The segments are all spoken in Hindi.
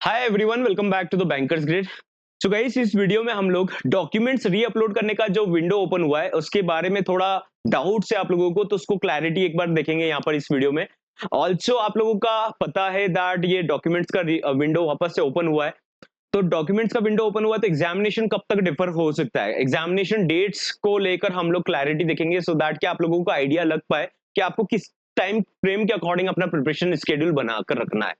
Hi everyone, welcome back to the bankers grid. So guys, इस वीडियो में हम लोग डॉक्यूमेंट्स री अपलोड करने का जो विंडो ओपन हुआ है उसके बारे में थोड़ा डाउट है आप लोगों को, तो उसको क्लैरिटी एक बार देखेंगे यहाँ पर इस वीडियो में। ऑल्सो आप लोगों का पता है दैट ये डॉक्यूमेंट्स का विंडो वापस से ओपन हुआ है। तो डॉक्यूमेंट्स का विंडो ओपन हुआ तो एग्जामिनेशन कब तक डिफर हो सकता है, एग्जामिनेशन डेट्स को लेकर हम लोग क्लैरिटी देखेंगे सो दैट कि आप लोगों को आइडिया लग पाए कि आपको किस टाइम फ्रेम के अकॉर्डिंग अपना प्रिपरेशन शेड्यूल बनाकर रखना है।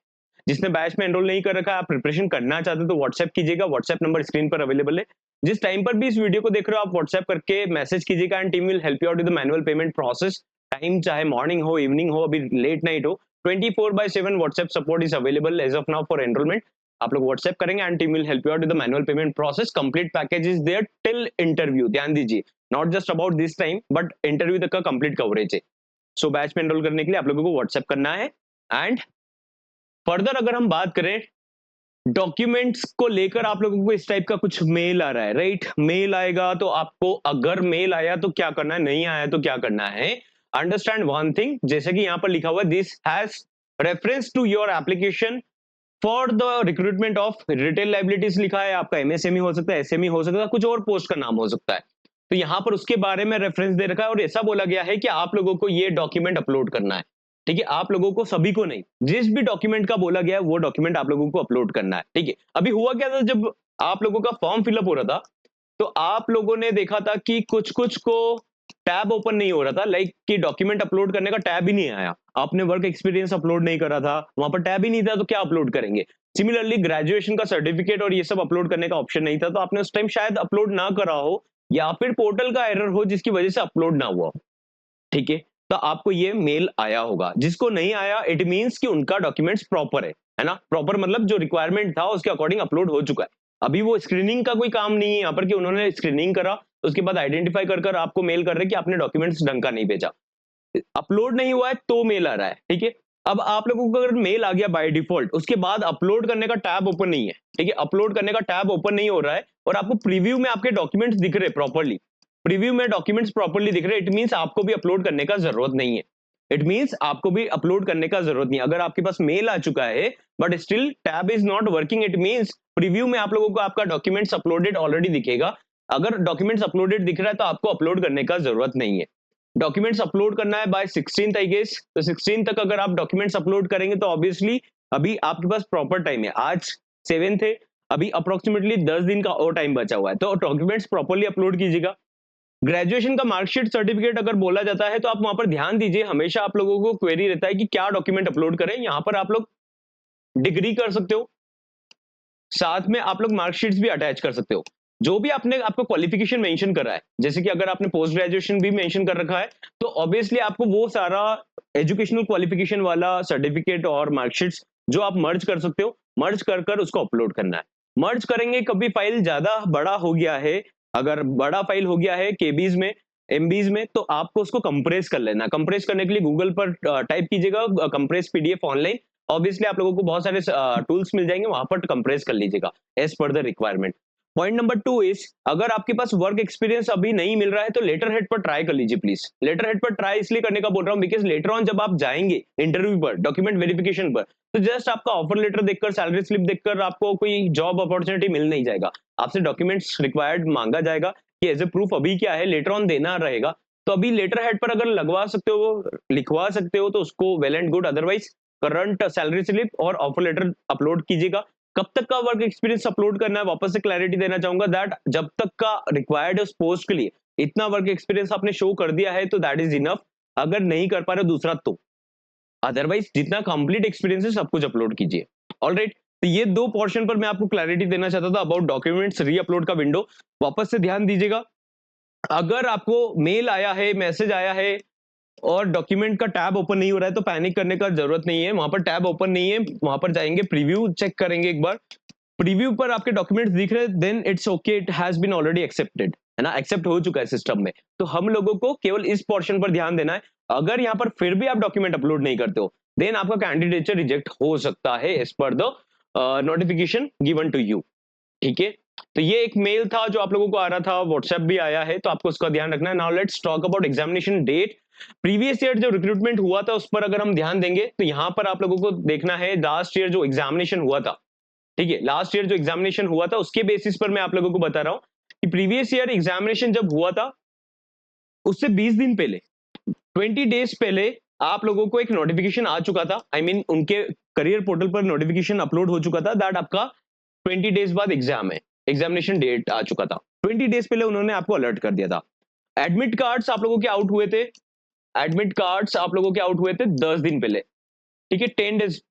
जिसने बैच में एनरोल नहीं कर रखा है, आप प्रिपरेशन करना चाहते हो तो व्हाट्सएप कीजिएगा, व्हाट्सएप नंबर स्क्रीन पर अवेलेबल है। जिस टाइम पर भी इस वीडियो को देख रहे हो आप व्हाट्सएप करके मैसेज कीजिएगा and team will help you out with the manual payment process. Time चाहे मॉर्निंग हो, इवनिंग हो, अभी लेट नाइट हो, 24/7 WhatsApp support is available as of now for enrolment. आप लोग व्हाट्सएप करेंगे and team will help you out with the manual payment process. Complete package is there till interview, ध्यान दीजिए, not just about this time but interview तक का कंप्लीट कवरेज है। सो बैच में एनरोल करने के लिए आप लोगों को व्हाट्सएप करना है। एंड फर्दर अगर हम बात करें डॉक्यूमेंट्स को लेकर, आप लोगों को इस टाइप का कुछ मेल आ रहा है, राइट? मेल आएगा तो आपको, अगर मेल आया तो क्या करना है, नहीं आया तो क्या करना है। अंडरस्टैंड वन थिंग, जैसे कि यहां पर लिखा हुआ है this has reference to your application for the recruitment of retail liabilities लिखा है। आपका एमएसएमई हो सकता है, एसएमई हो सकता है, कुछ और पोस्ट का नाम हो सकता है। तो यहाँ पर उसके बारे में रेफरेंस दे रखा है और ऐसा बोला गया है कि आप लोगों को ये डॉक्यूमेंट अपलोड करना है। ठीक है, आप लोगों को, सभी को नहीं, जिस भी डॉक्यूमेंट का बोला गया है वो डॉक्यूमेंट आप लोगों को अपलोड करना है। ठीक है, अभी हुआ क्या था, जब आप लोगों का फॉर्म फिलअप हो रहा था तो आप लोगों ने देखा था कि कुछ कुछ को टैब ओपन नहीं हो रहा था, लाइक कि डॉक्यूमेंट अपलोड करने का टैब ही नहीं आया। आपने वर्क एक्सपीरियंस अपलोड नहीं करा था, वहां पर टैब ही नहीं था, तो क्या अपलोड करेंगे। सिमिलरली ग्रेजुएशन का सर्टिफिकेट और ये सब अपलोड करने का ऑप्शन नहीं था, तो आपने उस टाइम शायद अपलोड ना करा हो या फिर पोर्टल का एरर हो जिसकी वजह से अपलोड ना हुआ हो। ठीक है, तो आपको ये मेल आया होगा। जिसको नहीं आया, इट मींस कि उनका डॉक्यूमेंट्स प्रॉपर है ना? प्रॉपर मतलब जो रिक्वायरमेंट था उसके अकॉर्डिंग अपलोड हो चुका है। अभी वो स्क्रीनिंग का कोई काम नहीं है यहाँ पर कि उन्होंने स्क्रीनिंग करा उसके बाद आइडेंटिफाई कर कर आपको मेल कर रहे हैं कि आपने डॉक्यूमेंट्स ढंग का नहीं भेजा। अपलोड नहीं हुआ है तो मेल आ रहा है। ठीक है, अब आप लोगों को अगर मेल आ गया बाय डिफॉल्ट, उसके बाद अपलोड करने का टैब ओपन नहीं है। ठीक है, अपलोड करने का टैब ओपन नहीं हो रहा है और आपको प्रीव्यू में आपके डॉक्यूमेंट्स दिख रहे प्रॉपर्ली, प्रीव्यू में डॉक्यूमेंट्स प्रॉपर्ली दिख रहे, इट मींस आपको भी अपलोड करने का जरूरत नहीं है। इट मींस आपको भी अपलोड करने का जरूरत नहीं है। अगर आपके पास मेल आ चुका है but still tab is not working, it means preview में आप लोगों को आपका डॉक्यूमेंट्स अपलोडेड ऑलरेडी दिखेगा। अगर डॉक्यूमेंट्स अपलोडेड दिख रहा है तो आपको अपलोड करने का जरूरत नहीं है। डॉक्यूमेंट्स अपलोड करना है बाय 16th आई गेस, तो 16 तक अगर आप डॉक्यूमेंट्स अपलोड करेंगे तो ऑब्वियसली अभी आपके पास प्रॉपर टाइम है। आज 7th है, अभी अप्रोक्सीमेटली 10 दिन का और टाइम बचा हुआ है, तो डॉक्यूमेंट्स प्रॉपर्ली अपलोड कीजिएगा। ग्रेजुएशन का मार्कशीट सर्टिफिकेट अगर बोला जाता है तो आप वहां पर ध्यान दीजिए, हमेशा आप लोगों को क्वेरी रहता है कि क्या डॉक्यूमेंट अपलोड करें। यहाँ पर आप लोग डिग्री कर सकते हो, साथ में आप लोग मार्कशीट्स भी अटैच कर सकते हो। जो भी आपने आपका क्वालिफिकेशन मेंशन करा है, जैसे कि अगर आपने पोस्ट ग्रेजुएशन भी मेंशन कर रखा है तो ऑब्वियसली आपको वो सारा एजुकेशनल क्वालिफिकेशन वाला सर्टिफिकेट और मार्कशीट्स जो आप मर्ज कर सकते हो, मर्ज कर कर उसको अपलोड करना है। मर्ज करेंगे, कभी फाइल ज्यादा बड़ा हो गया है, अगर बड़ा फाइल हो गया है केबीज में, एमबीज में, तो आपको उसको कंप्रेस कर लेना। कंप्रेस करने के लिए गूगल पर टाइप कीजिएगा कंप्रेस पीडीएफ ऑनलाइन। ऑब्वियसली आप लोगों को बहुत सारे टूल्स मिल जाएंगे, वहां पर कंप्रेस कर लीजिएगा as per the requirement. Point number 2 is, अगर आपके पास वर्क एक्सपीरियंस अभी नहीं मिल रहा है तो लेटर हेड पर ट्राई कर लीजिए प्लीज। लेटर हेड पर ट्राई इसलिए करने का बोल रहा हूँ बिकॉज लेटर ऑन जब आप जाएंगे इंटरव्यू पर, डॉक्यूमेंट वेरिफिकेशन पर, तो जस्ट आपका ऑफर लेटर देखकर, सैलरी स्लिप देखकर आपको कोई जॉब अपॉर्चुनिटी मिल नहीं जाएगा। आपसे डॉक्यूमेंट्स रिक्वायर्ड मांगा जाएगा कि एज ए प्रूफ अभी क्या है, लेटर ऑन देना रहेगा। तो अभी लेटर हेड पर अगर लगवा सकते हो, लिखवा सकते हो तो उसको well and good, otherwise current salary slip और ऑफर लेटर अपलोड कीजिएगा। कब तक का वर्क एक्सपीरियंस अपलोड करना है, वापस से क्लैरिटी देना चाहूंगा दैट जब तक का रिक्वायर्ड है उस पोस्ट के लिए, इतना वर्क एक्सपीरियंस आपने शो कर दिया है तो दैट इज इनफ। अगर नहीं कर पा रहे दूसरा तो, अदरवाइज जितना कंप्लीट एक्सपीरियंस है सब कुछ अपलोड कीजिए। ऑलराइट, तो ये दो पोर्शन पर मैं आपको क्लैरिटी देना चाहता था अबाउट डॉक्यूमेंट्स री अपलोड का विंडो। वापस से ध्यान दीजिएगा, अगर आपको मेल आया है, मैसेज आया है और डॉक्यूमेंट का टैब ओपन नहीं हो रहा है तो पैनिक करने का जरूरत नहीं है। वहां पर टैब ओपन नहीं है, वहां पर जाएंगे, प्रीव्यू चेक करेंगे एक बार, प्रीव्यू पर आपके डॉक्यूमेंट्स दिख रहे हैं, then it's okay, it has been already accepted, है ना? एक्सेप्ट हो चुका है सिस्टम में। तो हम लोगों को केवल इस पोर्शन पर ध्यान देना है। अगर यहाँ पर फिर भी आप डॉक्यूमेंट अपलोड नहीं करते हो देन आपका कैंडिडेचर रिजेक्ट हो सकता है as per the notification given to you. ठीक है, तो ये एक मेल था जो आप लोगों को आ रहा था, व्हाट्सएप भी आया है, तो आपको उसका ध्यान रखना है। Now let's talk about examination date. Previous year जो रिक्रूटमेंट हुआ था उस पर अगर हम ध्यान देंगे तो यहाँ पर आप लोगों को देखना है लास्ट ईयर जो एग्जामिनेशन हुआ था ठीक है, लास्ट ईयर जो एग्जामिनेशन हुआ था उसके बेसिस पर मैं आप लोगों को बता रहा हूं कि प्रीवियस ईयर एग्जामिनेशन जब हुआ था उससे 20 दिन पहले, 20 डेज पहले आप लोगों को एक नोटिफिकेशन आ चुका था। आई मीन उनके करियर पोर्टल पर नोटिफिकेशन अपलोड हो चुका था दैट आपका 20 डेज बाद एग्जाम है, एग्जामिनेशन डेट आ चुका था। 20 डेज पहले उन्होंने आपको अलर्ट कर दिया था। एडमिट कार्ड्स आप लोगों के आउट हुए थे, एडमिट कार्ड्स आप लोगों के आउट हुए थे 10 दिन पहले, ठीक है, 10 days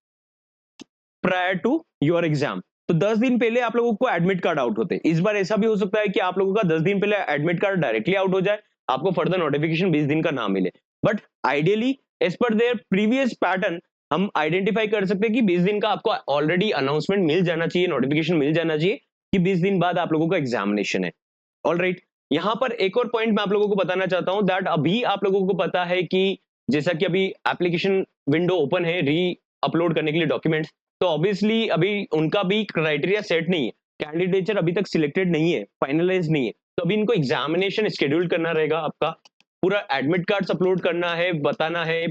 prior to your exam. तो 10 दिन पहले आप लोगों को एडमिट कार्ड आउट होते हैं। इस बार ऐसा भी हो सकता है कि आप लोगों का 10 दिन पहले एडमिट कार्ड डायरेक्टली आउट हो जाए, आपको फर्दर नोटिफिकेशन 20 दिन का ना मिले। But ideally as per their previous pattern हम आइडेंटिफाई कर सकते हैं कि 20 दिन का आपको ऑलरेडी अनाउंसमेंट मिल जाना चाहिए, नोटिफिकेशन मिल जाना चाहिए कि 20 दिन बाद आप लोगों का एग्जामिनेशन है। ऑलराइट, यहाँ पर एक और पॉइंट मैं आप लोगों को बताना चाहता हूं दैट अभी आप लोगों को पता है कि जैसा कि अभी एप्लीकेशन विंडो ओपन है री अपलोड करने के लिए डॉक्यूमेंट्स, तो ऑब्वियसली अभी उनका भी क्राइटेरिया सेट नहीं है, कैंडिडेचर अभी तक सिलेक्टेड नहीं है, फाइनलाइज नहीं है, तो अभी इनको एग्जामिनेशन शेड्यूल करना रहेगा। आपका पूरा एडमिट कार्ड्स अपलोड करना है, बताना है,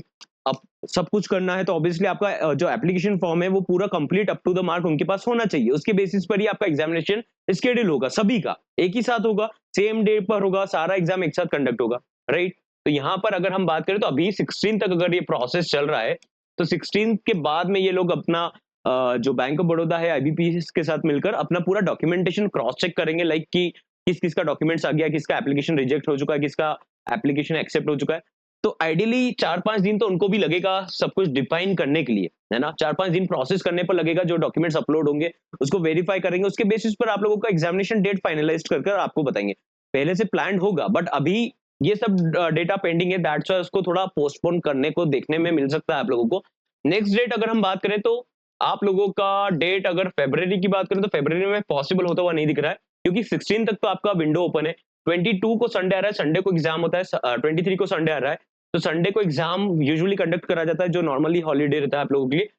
अब सब कुछ करना है, तो ऑब्वियसली आपका जो एप्लीकेशन फॉर्म है वो पूरा complete up to the mark उनके पास होना चाहिए। उसके बेसिस पर ही आपका एग्जामिनेशन शेड्यूल होगा, सभी का एक ही साथ होगा, सेम डे पर होगा, सारा एग्जाम एक साथ कंडक्ट होगा, राइट। तो यहाँ पर अगर हम बात करें तो अभी 16 तक अगर ये प्रोसेस चल रहा है, तो 16 के बाद में ये लोग अपना जो बैंक ऑफ बड़ौदा है आईबीपीएस के साथ मिलकर अपना पूरा डॉक्यूमेंटेशन क्रॉस चेक करेंगे, लाइक कि किस किस का डॉक्यूमेंट्स आ गया, किसका एप्लीकेशन रिजेक्ट हो चुका है, किसका एप्लीकेशन एक्सेप्ट हो चुका है। तो आइडियली 4-5 दिन तो उनको भी लगेगा सब कुछ डिफाइन करने के लिए, है ना। 4-5 दिन प्रोसेस करने पर लगेगा, जो डॉक्यूमेंट्स अपलोड होंगे उसको वेरीफाई करेंगे, उसके बेसिस पर आप लोगों का एग्जामिनेशन डेट फाइनलाइज कर आपको बताएंगे। पहले से प्लान होगा, बट अभी ये सब डेटा पेंडिंग है, दैट्स व्हाई उसको थोड़ा पोस्टपोन करने को देखने में मिल सकता है आप लोगों को। नेक्स्ट डेट अगर हम बात करें तो आप लोगों का डेट अगर फरवरी की बात करें तो फरवरी में पॉसिबल होता हुआ नहीं दिख रहा है, क्योंकि 16 तक तो आपका विंडो ओपन है। 22 को संडे आ रहा है, संडे को एग्जाम होता है, 23 को संडे आ रहा है, तो संडे को एग्जाम यूजुअली कंडक्ट करा जाता है जो नॉर्मली हॉलीडे रहता है आप लोगों के लिए।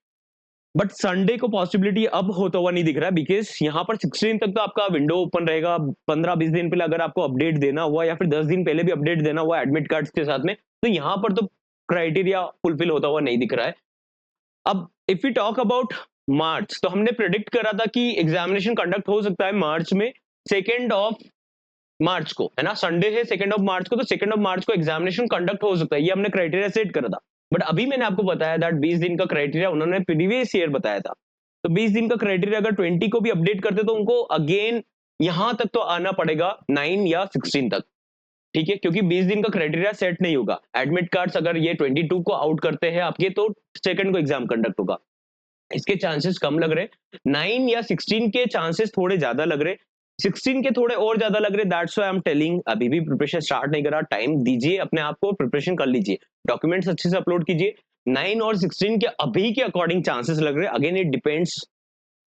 बट संडे को पॉसिबिलिटी अब होता हुआ नहीं दिख रहा है, बिकॉज यहाँ पर 16 तक तो आपका विंडो ओपन रहेगा। 15-20 दिन पहले अगर आपको अपडेट देना हुआ या फिर 10 दिन पहले भी अपडेट देना हुआ एडमिट कार्ड्स के साथ में, तो यहाँ पर तो क्राइटेरिया फुलफिल होता हुआ नहीं दिख रहा है। अब इफ यू टॉक अबाउट मार्च, तो हमने प्रिडिक्ट करा था कि एग्जामिनेशन कंडक्ट हो सकता है मार्च में, 2 मार्च को, है ना, संडे है 2 मार्च को, तो 2 मार्च को एग्जामिनेशन कंडक्ट हो सकता है, ये हमने क्राइटेरिया सेट करा था। बट अभी मैंने आपको बताया दैट 20 दिन का क्राइटेरिया उन्होंने प्रीवियस ईयर बताया था, तो 20 दिन का क्राइटेरिया अगर 20 को भी अपडेट करते तो उनको अगेन यहां तक तो आना पड़ेगा 9 या 16 तक, ठीक है, क्योंकि 20 दिन का क्राइटेरिया सेट नहीं होगा। एडमिट कार्ड्स अगर ये 22 को आउट करते हैं आपके, तो सेकंड को एग्जाम कंडक्ट होगा, इसके चांसेस कम लग रहे। 9 या 16 के चांसेस थोड़े ज्यादा लग रहे, 16 के थोड़े और ज्यादा लग रहे, that's why I am telling अभी भी प्रिपरेशन स्टार्ट नहीं करा, टाइम दीजिए अपने आप को, प्रिपरेशन कर लीजिए, डॉक्यूमेंट्स अच्छे से अपलोड कीजिए। 9 और 16 के अभी के अकॉर्डिंग चांसेस लग रहे, अगेन इट डिपेंड्स,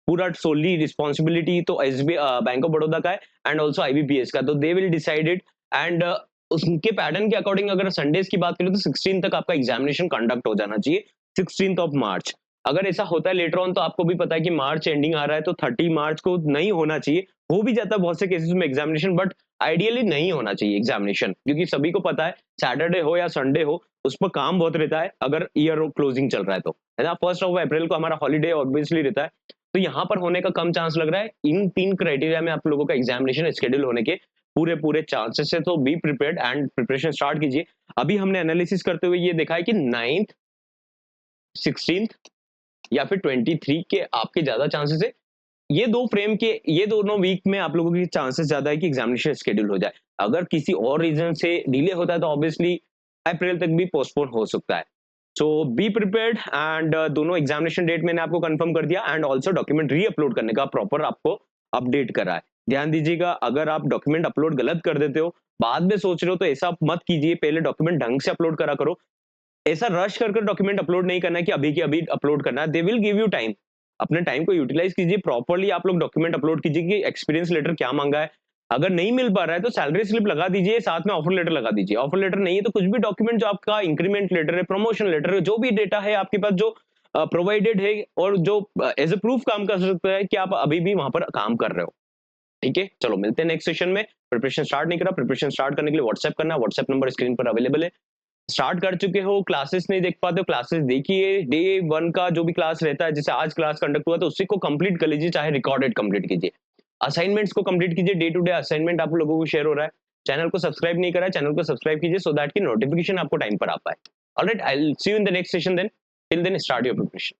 पूरा सोली रिस्पॉन्सिबिलिटी तो एसबी बैंक ऑफ बड़ौदा का है एंड ऑल्सो आईबीपीएस का, तो दे विल डिसाइडेड। एंड उसके पैटर्न के अकॉर्डिंग अगर संडेज की बात करें तो 16 तक आपका एग्जामिनेशन कंडक्ट हो जाना चाहिए, 16th ऑफ मार्च। अगर ऐसा होता है लेटर ऑन, तो आपको भी पता है कि मार्च एंडिंग आ रहा है, तो 30 मार्च को नहीं होना चाहिए, हो भी जाता है बहुत से केसेस में एग्जामिनेशन, बट आइडियली नहीं होना चाहिए एग्जामिनेशन, क्योंकि सभी को पता है सैटरडे हो या संडे हो उस पर काम बहुत रहता है, अगर ईयर क्लोजिंग चल रहा है तो, है ना। 1 अप्रैल को हमारा हॉलीडे ऑब्वियसली रहता है, तो यहाँ पर होने का कम चांस लग रहा है। इन 3 क्राइटेरिया में आप लोगों का एग्जामिनेशन शेड्यूल होने के पूरे पूरे चांसेस है, तो be prepared and preparation start कीजिए। अभी हमने एनालिसिस करते हुए ये देखा है कि 9th, 16th या फिर 23 के आपके ज्यादा चांसेस है। ये दो फ्रेम के, ये दोनों वीक में आप लोगों की चांसेस ज्यादा है कि एग्जामिनेशन शेड्यूल हो जाए। अगर किसी और रीजन से डिले होता है तो ऑब्वियसली अप्रैल तक भी पोस्टपोन हो सकता है। सो बी प्रिपेयर्ड एंड दोनों एग्जामिनेशन डेट मैंने आपको कंफर्म कर दिया एंड ऑल्सो डॉक्यूमेंट री अपलोड करने का प्रॉपर आपको अपडेट करा है। ध्यान दीजिएगा, अगर आप डॉक्यूमेंट अपलोड गलत कर देते हो, बाद में सोच रहे हो, तो ऐसा मत कीजिए, पहले डॉक्यूमेंट ढंग से अपलोड करा करो। ऐसा रश कर डॉक्यूमेंट अपलोड नहीं करना है कि अभी के अभी अपलोड करना है, they will give you time. अपने टाइम को यूटिलाइज कीजिए, प्रॉपर्ली आप लोग डॉक्यूमेंट अपलोड कीजिए कि एक्सपीरियंस लेटर क्या मांगा है। अगर नहीं मिल पा रहा है तो सैलरी स्लिप लगा दीजिए, साथ में ऑफर लेटर लगा दीजिए। ऑफर लेटर नहीं है तो कुछ भी डॉक्यूमेंट जो आपका इंक्रीमेंट लेटर है, प्रमोशन लेटर है, जो भी डेटा है आपके पास जो प्रोवाइडेड है और जो एज ए प्रूफ काम कर सकता है कि आप अभी भी वहां पर काम कर रहे हो, ठीक है। चलो मिलते हैं नेक्स्ट सेशन में। प्रिपरेशन स्टार्ट नहीं करा, प्रिपरेशन स्टार्ट करने के लिए व्हाट्सएप करना, व्हाट्सएप नंबर स्क्रीन पर अवेलेबल है। स्टार्ट कर चुके हो, क्लासेस नहीं देख पाते हो, क्लासेस देखिए। डे 1 का जो भी क्लास रहता है, जैसे आज क्लास कंडक्ट हुआ तो उसी को कंप्लीट कर लीजिए, चाहे रिकॉर्डेड कंप्लीट कीजिए। असाइनमेंट्स को कंप्लीट कीजिए, डे टू डे असाइनमेंट आप लोगों को शेयर हो रहा है। चैनल को सब्सक्राइब नहीं करा है, चैनल को सब्सक्राइब कीजिए सो दैट कि नोटिफिकेशन आपको टाइम पर आ पाए। Alright, I will see you in the next session then. Till then start your preparation.